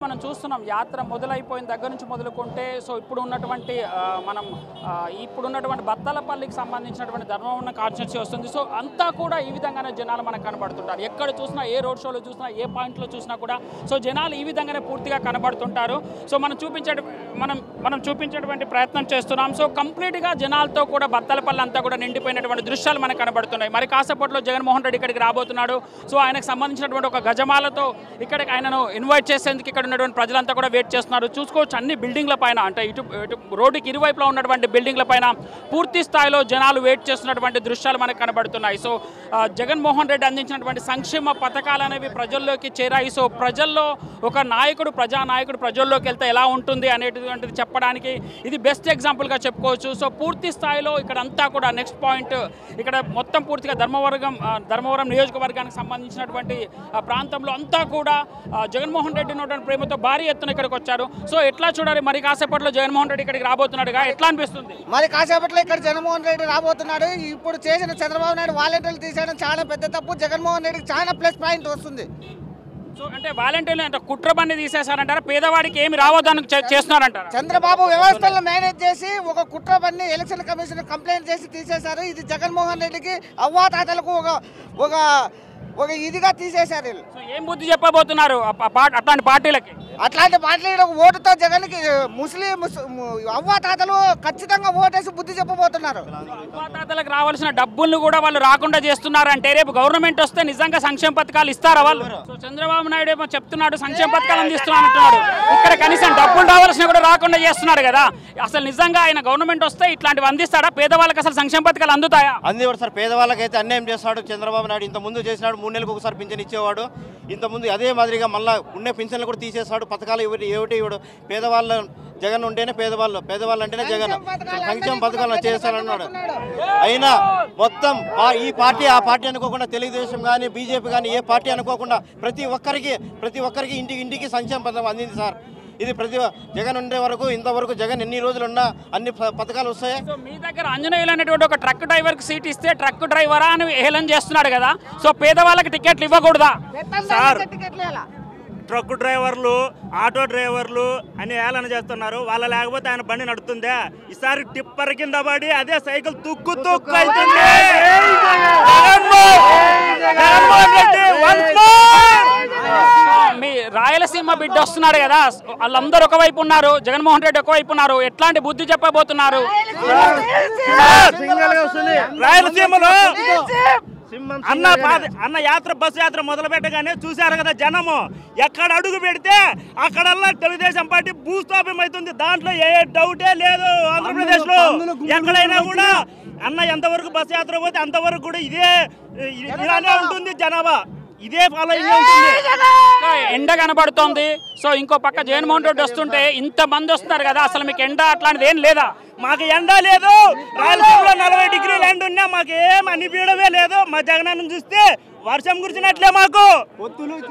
మనం చూస్తున్నాం యాత్ర మొదలైపోయిన దగ్గర నుంచి మొదలుకుంటే సో ఇప్పుడు ఉన్నటువంటి బత్తలపల్లికి సంబంధించినటువంటి ధర్మవరం కాన్స్టిట్యున్సీ వస్తుంది. సో అంతా కూడా ఈ విధంగానే జనాలు మనకు కనబడుతుంటారు. ఎక్కడ చూసినా ఏ రోడ్ షోలో చూసినా ఏ పాయింట్లో చూసినా కూడా సో జనాలు ఈ విధంగానే పూర్తిగా కనబడుతుంటారు. సో మనం చూపించేటువంటి ప్రయత్నం చేస్తున్నాం. సో కంప్లీట్గా జనాలతో కూడా బత్తలపల్లి అంతా కూడా నిండిపోయినటువంటి దృశ్యాలు మనకు కనబడుతున్నాయి. మరి కాసేపట్లో జగన్మోహన్ రెడ్డి ఇక్కడికి రాబోతున్నాడు. సో ఆయనకు సంబంధించినటువంటి ఒక గజమాలతో ఇక్కడికి ఆయనను ఇన్వైట్ చేసేందుకు ఇక్కడ ఉన్నటువంటి ప్రజలంతా కూడా వెయిట్ చేస్తున్నారు. చూసుకోవచ్చు అన్ని బిల్డింగ్ల పైన అంటే ఇటు రోడ్డుకి ఇరువైపులో ఉన్నటువంటి బిల్డింగ్ల పైన పూర్తి స్థాయిలో జనాలు వెయిట్ చేస్తున్నటువంటి దృశ్యాలు మనకు కనబడుతున్నాయి. సో జగన్మోహన్ రెడ్డి అందించినటువంటి సంక్షేమ పథకాలు అనేవి ప్రజల్లోకి చేరాయి. సో ప్రజల్లో ఒక నాయకుడు ప్రజానాయకుడు ప్రజల్లోకి వెళ్తే ఎలా ఉంటుంది అనేటువంటిది చెప్పడానికి ఇది బెస్ట్ ఎగ్జాంపుల్గా చెప్పుకోవచ్చు. సో పూర్తి స్థాయిలో ఇక్కడ అంతా కూడా నెక్స్ట్ పాయింట్ ఇక్కడ మొత్తం పూర్తిగా ధర్మవరం నియోజకవర్గానికి సంబంధించినటువంటి ప్రాంతంలో అంతా కూడా జగన్మోహన్ రెడ్డి ఉన్నటువంటి ప్రేమతో భారీ ఎత్తున ఇక్కడికి వచ్చారు. సో ఎట్లా చూడాలి మరి కాసేపట్లో జగన్మోహన్ రెడ్డి ఇక్కడికి రాబోతున్నాడుగా ఎట్లా అనిపిస్తుంది? మరి కాసేపట్లో ఇక్కడ జగన్మోహన్ రెడ్డి రాబోతున్నాడు. ఇప్పుడు చేసిన చంద్రబాబు నాయుడు వాలంటీర్లు తీసేయడం చాలా పెద్ద తప్పు. జగన్మోహన్ రెడ్డికి చాలా ప్లస్ పాయింట్ వస్తుంది. సో అంటే వాలంటీర్లు అంటే కుట్ర బండి తీసేశారంటారా? పేదవాడికి ఏమి రావద్దని చేస్తున్నారంటారా? చంద్రబాబు వ్యవస్థలను మేనేజ్ చేసి ఒక కుట్ర బండి ఎలక్షన్ కమిషన్ కంప్లైంట్ చేసి తీసేశారు. ఇది జగన్మోహన్ రెడ్డికి అవ్వాతాతలకు ఒక ఇదిగా తీసేశారు. సో ఏం బుద్ధి చెప్పబోతున్నారు అట్లాంటి పార్టీలకి? అట్లాంటి పార్టీలకు ఓటుతో జగన్కి ముస్లిం అవ్వాతాతలు ఖచ్చితంగా ఓటేసి బుద్ధి చెప్పబోతున్నారు. అవ్వాతాతలకు రావాల్సిన డబ్బులను కూడా వాళ్ళు రాకుండా చేస్తున్నారంటే రేపు గవర్నమెంట్ వస్తే నిజంగా సంక్షేమ పథకాలు ఇస్తారా వాళ్ళు? సో చంద్రబాబు నాయుడు ఏమో చెప్తున్నాడు సంక్షేమ పథకాలు అందిస్తున్నాను అంటున్నాడు. ఇక్కడ కనీసం డబ్బులు రావాల్సిన కూడా రాకుండా చేస్తున్నాడు కదా. అసలు నిజంగా ఆయన గవర్నమెంట్ వస్తే ఇట్లాంటివి అందిస్తాడా? పేదవాళ్ళకి అసలు సంక్షేమ పథకాలు అందుతాయా? అందేవాడు సార్. పేదవాళ్ళకి అయితే అన్యాయం చేస్తాడు చంద్రబాబు నాయుడు. ఇంత ముందు చేసినాడు, 3 నెలలకు ఒకసారి పింఛన్ ఇచ్చేవాడు. ఇంతకుముందు అదే మాదిరిగా మళ్ళీ ఉన్న పింఛన్లు కూడా తీసేస్తాడు. పథకాలు ఏమిటి ఇవ్వడు. పేదవాళ్ళ జగన్ ఉంటేనే పేదవాళ్ళు అంటేనే జగన్ సంక్షేమ పథకాలు చేస్తానన్నాడు. అయినా మొత్తం ఈ పార్టీ ఆ పార్టీ అనుకోకుండా తెలుగుదేశం కానీ బీజేపీ కానీ ఏ పార్టీ అనుకోకుండా ప్రతి ఒక్కరికి ఇంటికి సంక్షేమ పథకం అందింది సార్. ఇది జగన్ ఉండే వరకు ఇంతవరకు జగన్ ఎన్ని రోజులున్నా అన్ని పథకాలు వస్తాయి. మీ దగ్గర ఆంజనేయులు అనేటువంటి ఒక ట్రక్ డ్రైవర్కి సీట్ ఇస్తే ట్రక్ డ్రైవరా అని హేళన చేస్తున్నాడు కదా. సో పేదవాళ్ళకి టికెట్లు ఇవ్వకూడదా సార్? ట్రక్ డ్రైవర్లు ఆటో డ్రైవర్లు అని ఏలన చేస్తున్నారు. వాళ్ళ లేకపోతే ఆయన బండి నడుతుందే. ఈసారి టిప్పర్ కింద పడి అదే సైకిల్ తుక్కు అవుతుంది. మీ రాయలసీమ బిడ్డ వస్తున్నాడు కదా, వాళ్ళందరూ ఒకవైపు ఉన్నారు, జగన్మోహన్ రెడ్డి ఒకవైపు ఉన్నారు. ఎట్లాంటి బుద్ధి చెప్పబోతున్నారు? రాయలసీమలో అన్న బస్సు యాత్ర మొదలు పెట్టగానే చూశారు కదా జనము. ఎక్కడ అడుగు పెడితే అక్కడల్లా తెలుగుదేశం పార్టీ భూస్థాపం అవుతుంది. దాంట్లో ఏ డౌటే లేదు. ఆంధ్రప్రదేశ్ లో ఎక్కడైనా కూడా అన్న ఎంతవరకు బస్సు యాత్ర పోతే అంతవరకు కూడా ఇలానే ఉంటుంది. జనాభా ఇదే ఫాలోయింగ్ ఉంటుంది. ఎండ కనబడుతోంది. సో ఇంకో పక్క జగన్మోహన్ రెడ్డి వస్తుంటే ఇంత మంది వస్తున్నారు కదా, అసలు మీకు ఎండ అట్లాంటిది ఏం లేదా? మాకు ఎండ లేదు. రాయలసీమలో 40 డిగ్రీలు ఎండ ఉన్నా మాకేం అనిపించడమే లేదు. మా జగనాన్ని చూస్తే వర్షం కురిచినట్లే మాకు.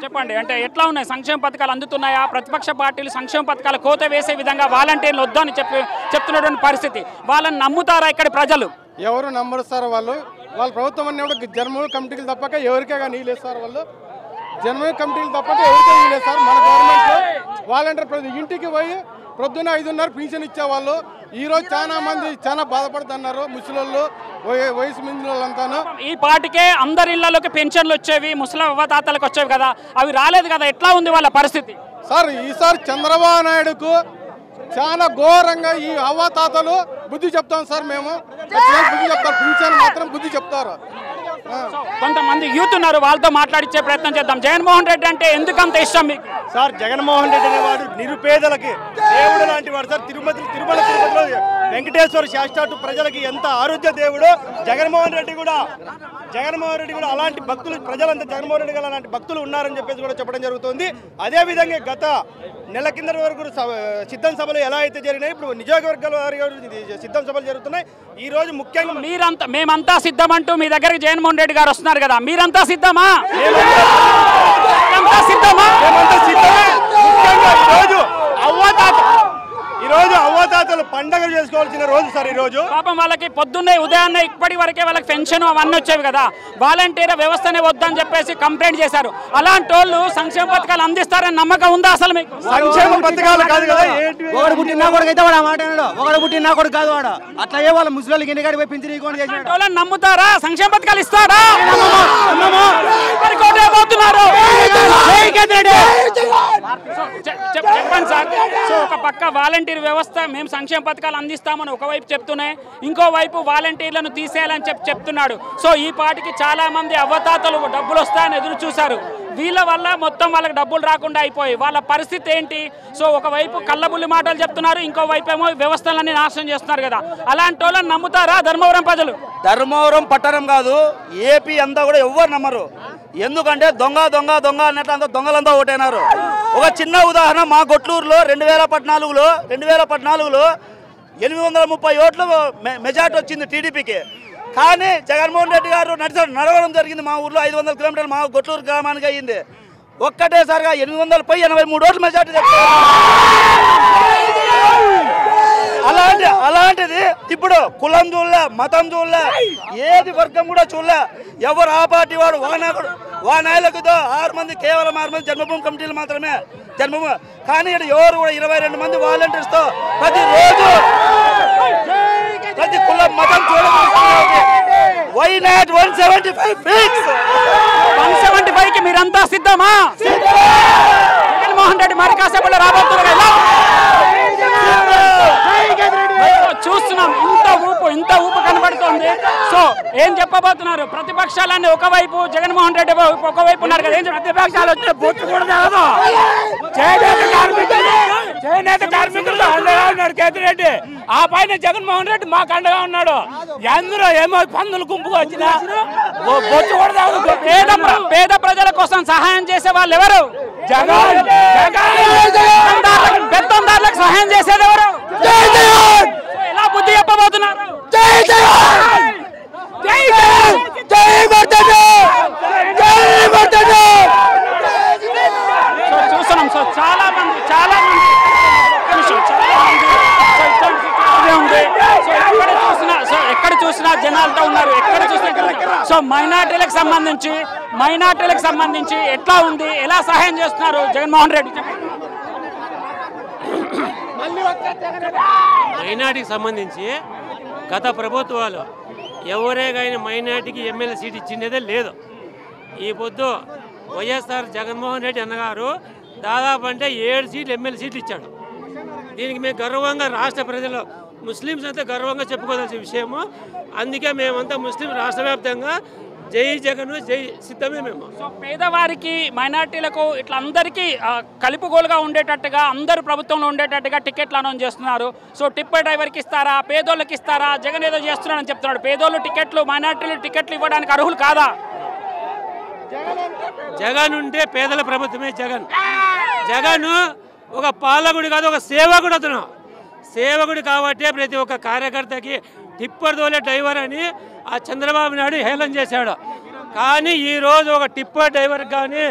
చెప్పండి, అంటే ఎట్లా ఉన్నాయి సంక్షేమ పథకాలు అందుతున్నాయా? ప్రతిపక్ష పార్టీలు సంక్షేమ పథకాలు కోత వేసే విధంగా వాలంటీర్లు వద్దని చెప్తున్నటువంటి పరిస్థితి. వాళ్ళని నమ్ముతారా ఇక్కడ ప్రజలు? ఎవరు నమ్మరు సార్. వాళ్ళు ప్రభుత్వం అన్నప్పుడు జన్మభూమి కమిటీలు తప్పక ఎవరికే కానీ లేదు సార్. వాళ్ళు జన్మభూమి కమిటీలు తప్పక ఎవరికే లేదు సార్. మన గవర్నమెంట్లో వాలంటీర్ ఇంటికి పోయి ప్రొద్దున 5:30 పింఛన్ ఇచ్చేవాళ్ళు. ఈరోజు చాలా మంది చాలా బాధపడుతున్నారు. ముసలోళ్ళు, వయసు మించిన వాళ్ళంతాను. ఈ పార్టీకే అందరి ఇళ్లలోకి పెన్షన్లు వచ్చేవి, ముసలి అవ్వతాతలకు వచ్చేవి కదా, అవి రాలేదు కదా. ఎట్లా ఉంది వాళ్ళ పరిస్థితి? సార్ ఈసారి చంద్రబాబు నాయుడుకు చాలా ఘోరంగా ఈ అవ్వతాతలు బుద్ధి చెప్తాం సార్. మేము బుద్ధి చెప్తారు, పింఛన్ మాత్రం బుద్ధి చెప్తారు. కొంతమంది యూత్ ఉన్నారు, వాళ్ళతో మాట్లాడించే ప్రయత్నం చేద్దాం. జగన్మోహన్ రెడ్డి అంటే ఎందుకంత ఇష్టం మీకు? సార్ జగన్మోహన్ రెడ్డి అనేవాడు నిరుపేదలకి దేవుడు లాంటి వాడు సార్. తిరుమలలో వెంకటేశ్వర శాస్త్రాటు ప్రజలకి ఎంత ఆరోగ్య దేవుడు జగన్మోహన్ రెడ్డి కూడా అలాంటి భక్తులు ప్రజలంతా జగన్మోహన్ రెడ్డి గారు అలాంటి భక్తులు ఉన్నారని చెప్పేసి కూడా చెప్పడం జరుగుతుంది. అదేవిధంగా గత నెల కింద వరకు సిద్ధం సభలు ఎలా అయితే జరిగినాయి, ఇప్పుడు నియోజకవర్గాల వారిగా సిద్ధం సభలు జరుగుతున్నాయి. ఈ రోజు ముఖ్యంగా మేమంతా సిద్ధమంటూ మీ దగ్గరికి జగన్మోహన్ రెడ్డి గారు వస్తున్నారు కదా, మీరంతా సిద్ధమా? ఈరోజు అవ్వాతాతలు పండగ చేసుకోవాల్సిన రోజు సార్. సార్ ఈరోజు. పాపం వాళ్ళకి పొద్దున్నే ఉదయాన్నే ఇప్పటి వరకే వాళ్ళకి పెన్షన్ అవన్నీ వచ్చేవి కదా, వాలంటీర్ వ్యవస్థనే వద్దని చెప్పేసి కంప్లైంట్ చేశారు. అలాంటి వాళ్ళు సంక్షేమ పథకాలు అందిస్తారని నమ్మకం ఉందా అసలు మీకు? సంక్షేమ పథకాలు కాదు కదా, ఒకడు పుట్టినా కొడుకు అయితే వాడు ఆ మాట అన్నాడు. ఒకడు పుట్టినా కొడుకు కాదు వాడు. అట్లా ఏ వాళ్ళ ముసలికి ఇంటికాడికి పోయి పింఛన్ ఇవ్వకుండా చేసినాడు. వాళ్ళని నమ్ముతారా? సంక్షేమ పథకాలు ఇస్తారా? చెప్పండి సార్. సో ఒక పక్క వాలంటీర్ వ్యవస్థ మేము సంక్షేమ పథకాలు అందిస్తామని ఒకవైపు చెప్తూనే ఇంకోవైపు వాలంటీర్లను తీసేయాలని చెప్తున్నాడు. సో ఈ పాటికి చాలా మంది అవ్వతాతలు డబ్బులు వస్తాయని ఎదురు చూశారు. వీళ్ళ వల్ల మొత్తం వాళ్ళకి డబ్బులు రాకుండా అయిపోయి వాళ్ళ పరిస్థితి ఏంటి? సో ఒకవైపు కళ్ళబుల్లి మాటలు చెప్తున్నారు, ఇంకోవైపు ఏమో వ్యవస్థలన్నీ నాశనం చేస్తున్నారు కదా. అలాంటి వాళ్ళని నమ్ముతారా ధర్మవరం ప్రజలు? ధర్మవరం పట్టణం కాదు, ఏపీ అంతా కూడా ఎవ్వరు నమ్మరు. ఎందుకంటే దొంగ దొంగ దొంగ అన్నట్టు అంతా దొంగలంతా ఓటైనారు. ఒక చిన్న ఉదాహరణ, మా గొట్లూరులో 2014లో 830 ఓట్లు మెజార్టీ వచ్చింది టీడీపీకి. కానీ జగన్మోహన్ రెడ్డి గారు నడవడం జరిగింది. మా ఊర్లో 500 కిలోమీటర్లు మా గొట్లూరు గ్రామానికి అయ్యింది. ఒక్కటేసారిగా 800 83 మెజార్టీ. అలాంటిది ఇప్పుడు కులం చూడలే, మతం చూడలే, ఏది వర్గం కూడా చూడలే. ఎవరు ఆ పార్టీ వాడు వానాయకుతో 6 మంది, కేవలం 6 మంది జన్మభూమి కమిటీలు మాత్రమే జన్మభూమి. కానీ ఇక్కడ ఎవరు కూడా 22 మంది వాలంటీర్స్తో ప్రతిరోజు ప్రతి కులం మతం చూడలేదు. Why not 175 fix? 175కి మీరంతా సిద్ధమా? జగన్మోహన్ రెడ్డి మరి కాసేపట్లో రాబోతున్నారు. చూస్తున్నాం, ఇంత ఊపు కనబడుతోంది. సో ఏం చెప్పబోతున్నారు? ప్రతిపక్షాలన్నీ ఒకవైపు, జగన్మోహన్ రెడ్డి ఒకవైపు ఉన్నారు కదా. ఏం ప్రతిపక్షాలు వచ్చే బొత్తు కూడా తెలదు. చేనేత కార్మికులు అండగా ఉన్నాడు కేతిరెడ్డి, ఆ పైన జగన్మోహన్ రెడ్డి మాకు అండగా ఉన్నాడు. ఎందులో ఏమో పందులు గుంపుగా వచ్చినా బొత్తు కూడా తెలదు. పేద ప్రజల కోసం సహాయం చేసే వాళ్ళు ఎవరు? పెత్తందారులకు సహాయం చేసేది ఎవరు? ఎలా బుద్ధి చెప్పబోతున్నారు? చూస్తున్నాం. సో చాలా మంది ఎక్కడ చూసినా జనాలతో ఉన్నారు. ఎక్కడ చూసినా సో మైనార్టీలకు సంబంధించి ఎట్లా ఉంది, ఎలా సహాయం చేస్తున్నారు జగన్మోహన్ రెడ్డి? మైనార్టీకి సంబంధించి గత ప్రభుత్వాలు ఎవరే కానీ మైనార్టీకి ఎమ్మెల్యే సీట్ ఇచ్చిండేదే లేదు. ఈ పొద్దు వైఎస్ఆర్ జగన్మోహన్ రెడ్డి అన్నగారు దాదాపు అంటే 7 సీట్లు ఎమ్మెల్యే సీట్లు ఇచ్చాడు. దీనికి మేము గర్వంగా రాష్ట్ర ప్రజలు ముస్లిమ్స్ అంతా గర్వంగా చెప్పుకోవాల్సిన విషయము. అందుకే మేమంతా ముస్లిం రాష్ట్ర వ్యాప్తంగా జై జగన్ జై సిద్ధమే మేము. సో పేదవారికి, మైనార్టీలకు ఇట్లా అందరికీ కలుపుగోలుగా ఉండేటట్టుగా, అందరూ ప్రభుత్వంలో ఉండేటట్టుగా టికెట్లు అనౌన్స్ చేస్తున్నారు. సో టిప్పర్ డ్రైవర్కి ఇస్తారా, పేదోళ్ళకి ఇస్తారా? జగన్ ఏదో చేస్తున్నాడని చెప్తున్నాడు. పేదోళ్ళు టికెట్లు, మైనార్టీలు టికెట్లు ఇవ్వడానికి అర్హులు కాదా? జగన్ ఉంటే పేదల ప్రభుత్వమే జగన్. జగన్ ఒక పాలకుడు కాదు, ఒక సేవకుడు. అతను సేవకుడు కాబట్టి ప్రతి ఒక్క కార్యకర్తకి టిప్పర్ దోలే డ్రైవర్ అని ఆ చంద్రబాబు నాయుడు హేళన చేశాడు. కానీ ఈరోజు ఒక టిప్పర్ డ్రైవర్ కానీ,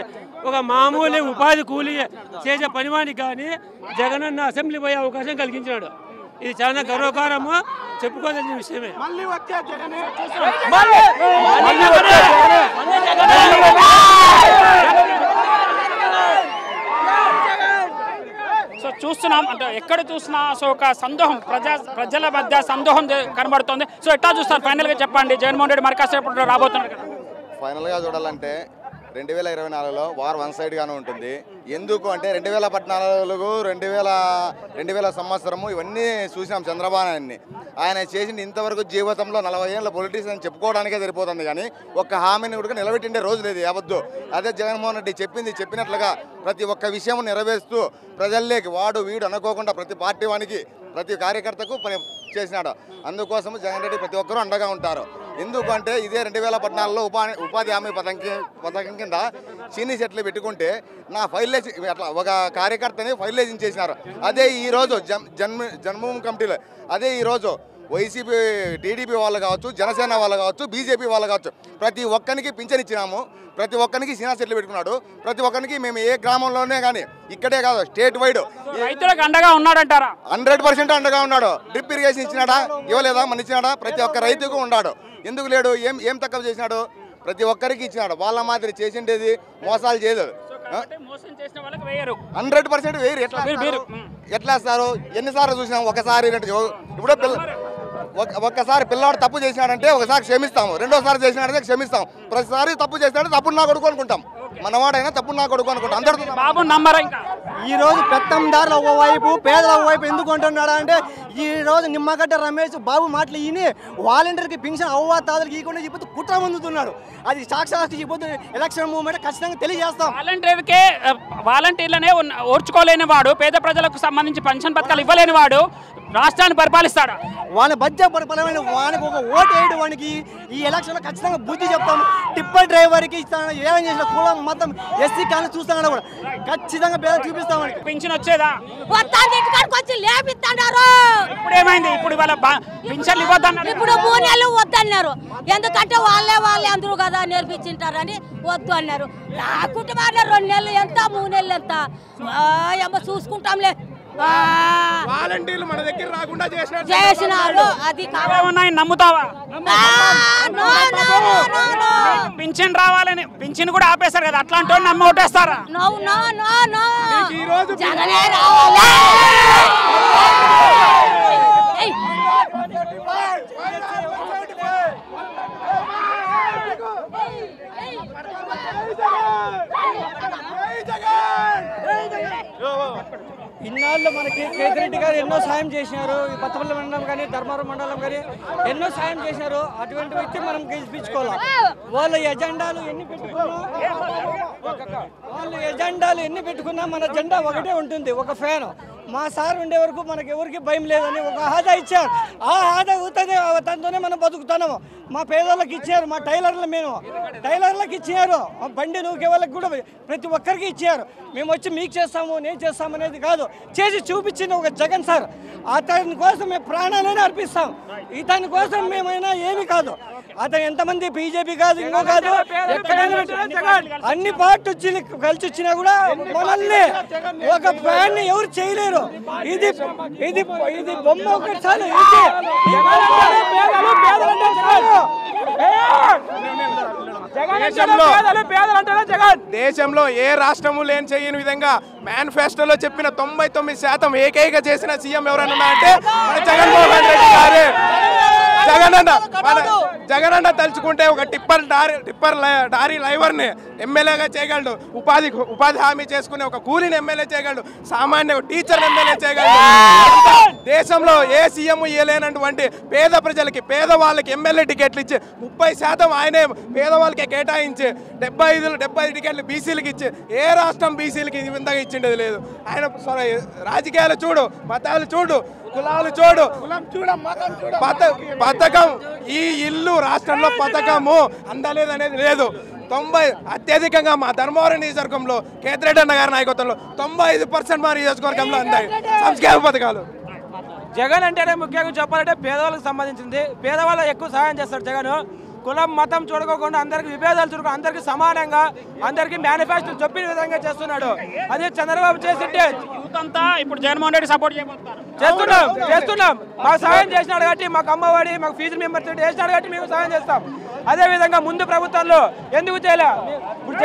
ఒక మామూలు ఉపాధి కూలీ చేసే పనివానికి కానీ జగనన్న అసెంబ్లీ పోయే అవకాశం కలిగించాడు. ఇది చాలా గర్వకారము, చెప్పుకోదగిన విషయమే. సో చూస్తున్నాం, అంటే ఎక్కడ చూసినా సో ఒక సందేహం, ప్రజల మధ్య సందేహం కనబడుతుంది. సో ఎట్లా చూస్తారు ఫైనల్గా చెప్పండి? జగన్మోహన్ రెడ్డి మరి కాసేపు రాబోతున్నారు కదా. ఫైనల్గా చూడాలంటే 2024లో వార్ వన్ సైడ్గానే ఉంటుంది. ఎందుకు అంటే 2014 2000 సంవత్సరము ఇవన్నీ చూసినాం చంద్రబాబు నాయుడిని. ఆయన చేసిన ఇంతవరకు జీవితంలో 40 ఏళ్ళ పొలిటీషియన్ చెప్పుకోవడానికే సరిపోతుంది, కానీ ఒక్క హామీని కూడా నిలబెట్టిండే రోజు లేదు యావద్దు. అదే జగన్మోహన్ రెడ్డి చెప్పినట్లుగా ప్రతి ఒక్క విషయం నెరవేరుస్తూ ప్రజల్లోకి వాడు వీడు అనుకోకుండా ప్రతి పార్టీ వానికి, ప్రతి కార్యకర్తకు పని చేసినాడు. అందుకోసం జగన్ రెడ్డి ప్రతి ఒక్కరూ అండగా ఉంటారు. ఎందుకంటే ఇదే 2014లో ఉపాధి హామీ పథకం కింద చీనీ చెట్లు పెట్టుకుంటే నా ఫైలేజ్ అట్లా ఒక కార్యకర్తని ఫైలేజింగ్ చేసినారు. అదే ఈరోజు జన్మభూమి కమిటీలో అదే ఈరోజు వైసీపీ టీడీపీ వాళ్ళు కావచ్చు, జనసేన వాళ్ళు కావచ్చు, బీజేపీ వాళ్ళు కావచ్చు, ప్రతి ఒక్కరికి పింఛన్ ఇచ్చినాము. ప్రతి ఒక్కరికి సీనా సెట్లు పెట్టుకున్నాడు. ప్రతి ఒక్కరికి మేము ఏ గ్రామంలోనే కానీ ఇక్కడే కాదు స్టేట్ వైడ్ రైతులకు అండగా ఉన్నాడంటారా? 100% అండగా ఉన్నాడు. డ్రిప్ ఇరిగేషన్ ఇచ్చినాడా, ఇవ్వలేదా, మన ఇచ్చినాడా? ప్రతి ఒక్క రైతుకు ఉన్నాడు. ఎందుకు లేడు? ఏం తక్కువ చేసినాడు? ప్రతి ఒక్కరికి ఇచ్చినాడు. వాళ్ళ మాదిరి చేసిండేది మోసాలు చేయదు. 100% వేయరు. ఎట్లా వేస్తారు? ఎన్నిసార్లు చూసినాం? ఒకసారి ఇప్పుడు ఒక్కసారి పిల్లవాడు తప్పు చేసినాడంటే ఒకసారి క్షమిస్తాము, రెండోసారి చేసినాడంటే క్షమిస్తాం. ప్రతిసారి తప్పు చేసినాడు తప్పుడు నా కొడుకు అనుకుంటాం. మనవాడైనా తప్పుడు నా కొడుకు అనుకుంటాం. అందరితో బాబు నంబర్ ఇంకా ఈ రోజు పెత్తందారులు ఒకవైపు, పేదల ఒకవైపు ఎందుకు అంటున్నాడా అంటే ఈ రోజు నిమ్మగడ్డ రమేష్ బాబు మాటలు ఈయన వాలంటీర్కి పింఛన్ అవ్వాతాదులకు ఇవ్వకుండా చెప్పి కుట్ర పొందుతున్నాడు. అది సాక్షాత్తు చెప్పొద్దు. ఎలక్షన్ మూవ్మెంట్ ఖచ్చితంగా తెలియజేస్తాం. వాలంటీర్లనే ఓర్చుకోలేని వాడు, పేద ప్రజలకు సంబంధించి పెన్షన్ పథకాలు ఇవ్వలేని వాడు రాష్ట్రాన్ని పరిపాలిస్తాడు. వాని బడ్జెట్ పరిపాలన వానికి ఒక ఓటు వేయడం, వానికి ఈ ఎలక్షన్లో ఖచ్చితంగా బుద్ధి చెప్తాం. టిప్పర్ డ్రైవర్కి ఇస్తాను, ఏమేం చేసిన కులం మతం ఎస్సీ కానీ చూస్తాను కూడా ఖచ్చితంగా పేద చూపిస్తాం. పింఛన్ వచ్చేదా? ఇప్పుడు ఏమైంది? ఇప్పుడు ఇవాళ పింఛన్లు ఇవ్వద్దన్నారు. ఇప్పుడు 3 నెలలు వద్దన్నారు. ఎందుకంటే వాళ్ళే అందరూ కదా నేర్పించింటారని వద్దు అన్నారు. నా కుటుంబాన్ని 2 నెలలు ఎంత, 3 నెలలు ఎంత ఏమో చూసుకుంటాంలే. వాలంటీర్లు మన దగ్గర రాకుండా చేసినారు. అది నమ్ముతావా? పింఛన్ రావాలని పింఛన్ కూడా ఆపేశారు కదా, అట్లాంటి వాళ్ళు నమ్మి ఓటేస్తారా? జగనే రావాలి. ఇన్నాళ్ళు మనకి కేతిరెడ్డి గారు ఎన్నో సాయం చేసినారు. ఈ పచ్చపల్లి మండలం కానీ ధర్మవరం మండలం కానీ ఎన్నో సాయం చేశారు. అటువంటి వ్యక్తి మనం గెలిపించుకోవాలి. వాళ్ళ ఎజెండాలు ఎన్ని పెట్టుకున్నా మన జెండా ఒకటే ఉంటుంది, ఒక ఫ్యాన్. మా సార్ ఉండే వరకు మనకి ఎవరికి భయం లేదని ఒక ఆదా ఇచ్చారు. ఆ ఆదా అవుతుంది, దాంతోనే మనం బతుకుతున్నాము. మా పేదలకు ఇచ్చారు, మా టైలర్లకు ఇచ్చారు, బండి నూకే వాళ్ళకి కూడా ప్రతి ఒక్కరికి ఇచ్చారు. మేము వచ్చి మీకు చేస్తాము, నేను చేస్తాము అనేది కాదు, చేసి చూపించింది ఒక జగన్ సార్. అతని కోసం మేము ప్రాణాలను అర్పిస్తాం. ఇతని కోసం మేమైనా ఏమి కాదు. అతను ఎంతమంది బీజేపీ కాదు, ఇంకో కాదు, ఎక్కడైనా అన్ని పార్టీ వచ్చి కలిసి వచ్చినా కూడా మనల్ని ఒక ఫ్యాన్ ఎవరు చేయలేరు. ఇది ఇది ఇది బొమ్మ ఒకటి చాలు. దేశంలో ఏ రాష్ట్రము లేని విధంగా మేనిఫెస్టోలో చెప్పిన 99% ఏకైక చేసిన సీఎం ఎవరైనా ఉన్నారంటే మన జగన్మోహన్ రెడ్డి గారే. జగనన్న తలుచుకుంటే ఒక టిప్పర్ డారీ డ్రైవర్ని ఎమ్మెల్యేగా చేయగలడు. ఉపాధి హామీ చేసుకునే ఒక కూలీని ఎమ్మెల్యే చేయగలడు. సామాన్య టీచర్ ఎమ్మెల్యే చేయగలడు. దేశంలో ఏ సీఎం ఇవ్వలేనటువంటి పేద ప్రజలకి, పేదవాళ్ళకి ఎమ్మెల్యే టికెట్లు ఇచ్చి 30% ఆయనే పేదవాళ్ళకి కేటాయించి 75 టికెట్లు బీసీలకు ఇచ్చి ఏ రాష్ట్రం బీసీలకి ఈ విధంగా ఇచ్చిండేది లేదు. ఆయన రాజకీయాలు చూడు, మతాలు చూడు, కులాలు చూడు, పథకం ఈ ఇల్లు రాష్ట్రంలో పథకము అందలేదనేది లేదు. 90 అత్యధికంగా మా ధర్మవరం నియోజకవర్గంలో కేతిరెడ్డి అన్న గారి నాయకత్వంలో 95% మా నియోజకవర్గంలో అందాయి సంక్షేమ పథకాలు. జగన్ అంటేనే ముఖ్యంగా చెప్పాలంటే పేదవాళ్ళకి సంబంధించింది. పేదవాళ్ళకి ఎక్కువ సహాయం చేస్తాడు జగన్. కులం మతం చూడకోకుండా అందరికి విభేదాలు చూడకుండా అందరికి సమానంగా అందరికి మేనిఫెస్టో చెప్పిన విధంగా చేస్తున్నాడు. అదే చంద్రబాబు చేసింటే ఇప్పుడు జగన్మోహన్ రెడ్డి సపోర్ట్ చేస్తున్నాం. మాకు సహాయం చేసినాడు కాబట్టి, మాకు అమ్మఒడి, మాకు ఫీజు మెంబర్స్ వేసినాడు కాబట్టి మేము సహాయం చేస్తాం. అదే విధంగా ముందు ప్రభుత్వంలో ఎందుకు చేయలే? ఇప్పుడు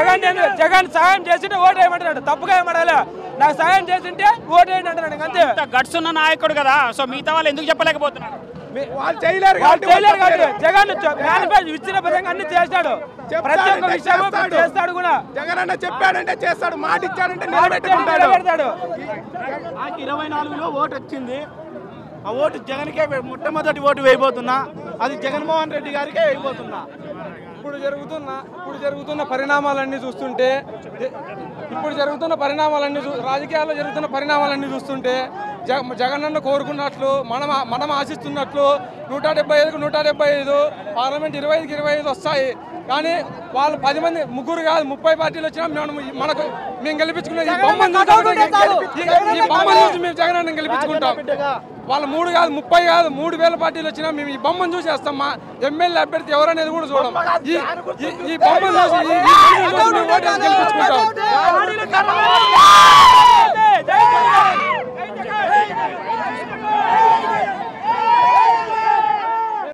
జగన్ సహాయం చేసింటే ఓటు వేయమంటున్నాడు. తప్పుగా ఏమడాలి, నాకు సహాయం చేసింటే ఓటు వేయండి అంటున్నాడు. అంతే. గట్స్ ఉన్న నాయకుడు కదా, సో మిగతా వాళ్ళు ఎందుకు చెప్పలేకపోతున్నారు? వాళ్ళు చేయలేరు. జగన్ మేనిఫెస్టో ఇచ్చిన విధంగా అన్ని చేస్తాడు. ప్రతి ఒక్క విషయం చేస్తాడు కూడా. జగన్ అన్న చెప్పాడంటే చేస్తాడు, మాట ఇచ్చాడంటే నిలబెట్టుకుంటాడు. 24లో ఓటు వచ్చింది. ఆ ఓటు జగన్కే మొట్టమొదటి ఓటు వేయబోతున్నా. అది జగన్మోహన్ రెడ్డి గారికే వేయబోతున్నా. ఇప్పుడు జరుగుతున్న పరిణామాలన్నీ చూస్తుంటే, రాజకీయాల్లో జరుగుతున్న పరిణామాలన్నీ చూస్తుంటే జగనన్న కోరుకున్నట్లు మనం ఆశిస్తున్నట్లు 175కు 175, పార్లమెంట్ 25కి 25 వస్తాయి. కానీ వాళ్ళు 10 మంది, ముగ్గురు కాదు 30 పార్టీలు వచ్చినా మేము గెలిపించుకున్నాం. ఈ బొమ్మను చూసి మేము జగనన్న గెలిపించుకుంటాం. వాళ్ళ 3 కాదు 30 కాదు 3000 పార్టీలు వచ్చినా మేము ఈ బొమ్మను చూసి వేస్తాం. మా ఎమ్మెల్యే అభ్యర్థి ఎవరనేది కూడా చూడం. ఈ బొమ్మను చూసి గెలిపించుకుంటాం.